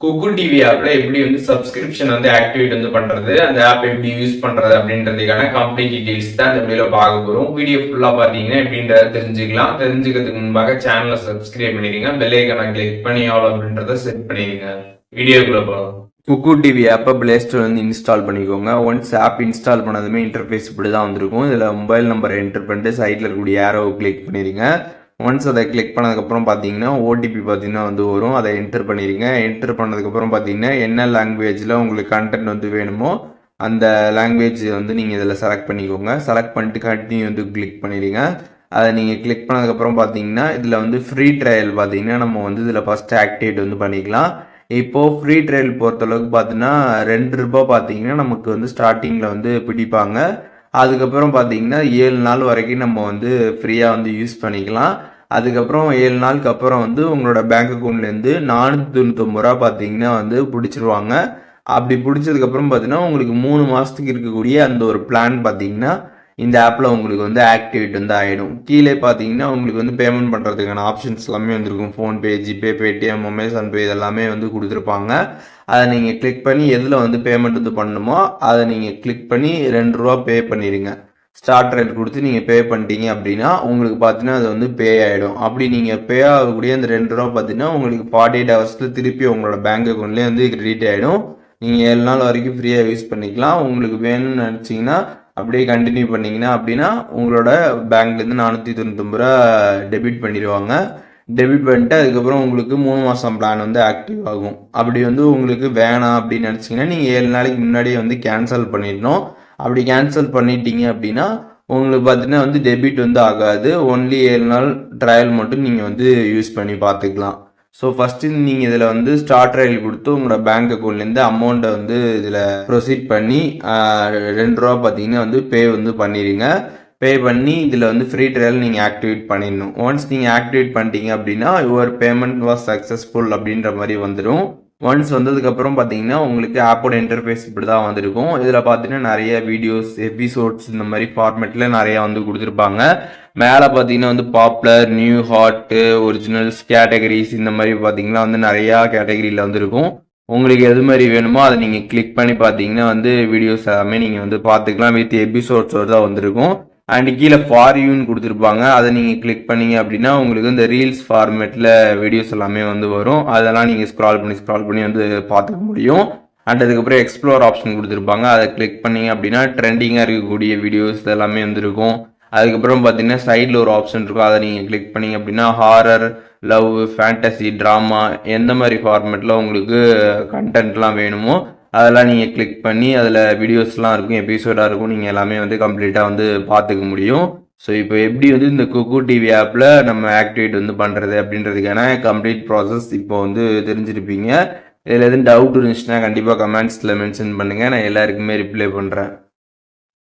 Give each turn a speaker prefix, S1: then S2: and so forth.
S1: குக்கு TV ஆப்ல எப்படி வந்து சப்ஸ்கிரிப்ஷன் வந்து ஆக்டிவேட் வந்து பண்றது, அந்த ஆப் எப்படி யூஸ் பண்றது அப்படின்றதுக்கான கம்ப்ளீட் டீடைல்ஸ் தான் இந்த வீடியோல பார்க்க போறோம். வீடியோ ஃபுல்லா பாத்தீங்கன்னா எப்படின்றத தெரிஞ்சுக்கலாம். தெரிஞ்சுக்கிறதுக்கு முன்பாக சேனலை சப்ஸ்கிரைப் பண்ணிடுங்க, பெல் ஐக்கானை கிளிக் பண்ணி ஆல் அப்படின்றத செட் பண்ணிடுங்க. வீடியோக்குள்ள போகலாம். குக்கு டிவி ஆப்பை பிளே ஸ்டோர் வந்து இன்ஸ்டால் பண்ணிக்கோங்க. ஒன்ஸ் ஆப் இன்ஸ்டால் பண்ணதுமே இன்டர்ஃபேஸ் இப்படி தான் வந்திருக்கும். இதில் மொபைல் நம்பரை என்டர் பண்ணிட்டு சைட்டில் இருக்கக்கூடிய ஏரோவை கிளிக் பண்ணிடுங்க. ஒன்ஸ் அதை கிளிக் பண்ணதுக்கப்புறம் பார்த்தீங்கன்னா ஓடிபி பார்த்தீங்கன்னா வந்து வரும். அதை என்டர் பண்ணிடுங்க. என்டர் பண்ணதுக்கப்புறம் பார்த்தீங்கன்னா என்ன லாங்குவேஜில் உங்களுக்கு கண்டென்ட் வந்து வேணுமோ அந்த லாங்குவேஜ் வந்து நீங்கள் இதில் செலக்ட் பண்ணிக்கோங்க. செலக்ட் பண்ணிட்டு கண்டினியூ வந்து கிளிக் பண்ணிடுங்க. அதை நீங்கள் கிளிக் பண்ணதுக்கப்புறம் பார்த்தீங்கன்னா இதில் வந்து ஃப்ரீ ட்ரையல் பார்த்தீங்கன்னா நம்ம வந்து இதில் ஃபஸ்ட்டு ஆக்டிவேட் வந்து பண்ணிக்கலாம். இப்போது ஃப்ரீ ட்ரையல் பொறுத்தளவுக்கு பார்த்தீங்கன்னா ₹2 பார்த்தீங்கன்னா நமக்கு வந்து ஸ்டார்டிங்கில் வந்து பிடிப்பாங்க. அதுக்கப்புறம் பார்த்தீங்கன்னா 7 நாள் வரைக்கும் நம்ம வந்து ஃப்ரீயாக வந்து யூஸ் பண்ணிக்கலாம். அதுக்கப்புறம் 7 நாளுக்கு அப்புறம் வந்து உங்களோட பேங்க் அக்கௌண்ட்லேருந்து ₹499 பார்த்தீங்கன்னா வந்து பிடிச்சிருவாங்க. அப்படி பிடிச்சதுக்கப்புறம் பார்த்தீங்கன்னா உங்களுக்கு 3 மாதத்துக்கு இருக்கக்கூடிய அந்த ஒரு பிளான் பார்த்தீங்கன்னா இந்த ஆப்பில் உங்களுக்கு வந்து ஆக்டிவேட் வந்து ஆகிடும். கீழே பார்த்தீங்கன்னா உங்களுக்கு வந்து பேமெண்ட் பண்ணுறதுக்கான ஆப்ஷன்ஸ் எல்லாமே வந்துருக்கும். ஃபோன்பே, ஜிபே, பேடிஎம், அமேசான் பே இதெல்லாமே வந்து கொடுத்துருப்பாங்க. அதை நீங்கள் கிளிக் பண்ணி எதில் வந்து பேமெண்ட் வந்து பண்ணணுமோ அதை நீங்கள் கிளிக் பண்ணி ₹2 பே பண்ணிடுங்க. ஸ்டார்ட் ரேட் கொடுத்து நீங்கள் பே பண்ணிட்டீங்க அப்படின்னா உங்களுக்கு பார்த்தீங்கன்னா அது வந்து பே ஆகிடும். அப்படி நீங்கள் பே ஆகக்கூடிய அந்த ₹2 பார்த்தீங்கன்னா உங்களுக்கு 48 ஹவர்ஸில் திருப்பி உங்களோட பேங்க் அக்கௌண்ட்லேயே வந்து கிரெடிட் ஆகிடும். நீங்கள் 7 நாள் வரைக்கும் ஃப்ரீயாக யூஸ் பண்ணிக்கலாம். உங்களுக்கு வேணும்னு நினச்சிங்கன்னா அப்படியே கண்டினியூ பண்ணிங்கன்னா அப்படின்னா உங்களோட பேங்க்லேருந்து ₹499 டெபிட் பண்ணிடுவாங்க. டெபிட் பண்ணிட்டு அதுக்கப்புறம் உங்களுக்கு 3 மாதம் பிளான் வந்து ஆக்டிவ் ஆகும். அப்படி வந்து உங்களுக்கு வேணாம் அப்படின்னு நினச்சிங்கன்னா நீங்கள் 7 நாளைக்கு முன்னாடியே வந்து கேன்சல் பண்ணிடணும். அப்படி கேன்சல் பண்ணிட்டீங்க அப்படின்னா உங்களுக்கு பார்த்தீங்கன்னா வந்து டெபிட் வந்து ஆகாது. ஒன்லி 7 நாள் ட்ரையல் மட்டும் நீங்கள் வந்து யூஸ் பண்ணி பார்த்துக்கலாம். ஸோ ஃபஸ்ட்டு நீங்கள் இதில் வந்து ஸ்டார்ட் ட்ரையல் கொடுத்து உங்களோட பேங்க் அக்கௌண்ட்லேருந்து அமௌண்ட்டை வந்து இதில் ப்ரொசீட் பண்ணி ₹2 பார்த்தீங்கன்னா வந்து பே வந்து பண்ணிடுங்க. பே பண்ணி இதில் வந்து ஃப்ரீ ட்ரையல் நீங்கள் ஆக்டிவேட் பண்ணிடணும். ஒன்ஸ் நீங்கள் ஆக்டிவேட் பண்ணிட்டீங்க அப்படின்னா யுவர் பேமெண்ட் வாஸ் சக்ஸஸ்ஃபுல் அப்படின்ற மாதிரி வந்துடும். ஒன்ஸ் வந்ததுக்கப்புறம் பார்த்தீங்கன்னா உங்களுக்கு ஆப்போட இன்டர்ஃபேஸ் இப்படி தான் வந்திருக்கும். இதில் பார்த்தீங்கன்னா நிறைய வீடியோஸ், எபிசோட்ஸ் இந்த மாதிரி ஃபார்மேட்டில் நிறையா வந்து கொடுத்துருப்பாங்க. மேலே பார்த்தீங்கன்னா வந்து popular, new, hot, originals, categories இந்த மாதிரி பார்த்தீங்கன்னா வந்து நிறையா கேட்டகரியில் வந்துருக்கும். உங்களுக்கு எது மாதிரி வேணுமோ அதை நீங்கள் கிளிக் பண்ணி பார்த்தீங்கன்னா வந்து வீடியோஸ் எல்லாமே நீங்கள் வந்து பார்த்துக்கலாம். வித் எபிசோட்ஸோடு தான் வந்திருக்கும். அண்ட் கீழே ஃபார் யூன்னு கொடுத்துருப்பாங்க. அதை நீங்கள் கிளிக் பண்ணீங்க அப்படின்னா உங்களுக்கு இந்த ரீல்ஸ் ஃபார்மேட்டில் வீடியோஸ் எல்லாமே வந்து வரும். அதெல்லாம் நீங்கள் ஸ்க்ரால் பண்ணி வந்து பார்த்துக்க முடியும். அண்ட் அதுக்கப்புறம் எக்ஸ்ப்ளோர் ஆப்ஷன் கொடுத்துருப்பாங்க. அதை கிளிக் பண்ணீங்க அப்படின்னா ட்ரெண்டிங்காக இருக்கக்கூடிய வீடியோஸ் எல்லாமே வந்துருக்கும். அதுக்கப்புறம் பார்த்தீங்கன்னா சைடில் ஒரு ஆப்ஷன் இருக்கும். அதை நீங்கள் கிளிக் பண்ணீங்க அப்படின்னா ஹாரர், லவ், ஃபேண்டசி, ட்ராமா எந்த மாதிரி ஃபார்மேட்டில் உங்களுக்கு கண்டென்ட்லாம் வேணுமோ அதெல்லாம் நீங்கள் கிளிக் பண்ணி அதில் வீடியோஸ்லாம் இருக்கும், எபிசோடாக இருக்கும். நீங்கள் எல்லாமே வந்து கம்ப்ளீட்டாக வந்து பார்த்துக்க முடியும். ஸோ இப்போ எப்படி வந்து இந்த குக்கு டிவி ஆப்பில் நம்ம ஆக்டிவேட் வந்து பண்ணுறது அப்படின்றதுக்கான கம்ப்ளீட் ப்ராசஸ் இப்போ வந்து தெரிஞ்சிருப்பீங்க. இதில் எதுவும் டவுட் இருந்துச்சுன்னா கண்டிப்பாக கமெண்ட்ஸில் மென்ஷன் பண்ணுங்கள். நான் எல்லாருக்குமே ரிப்ளை பண்ணுறேன்.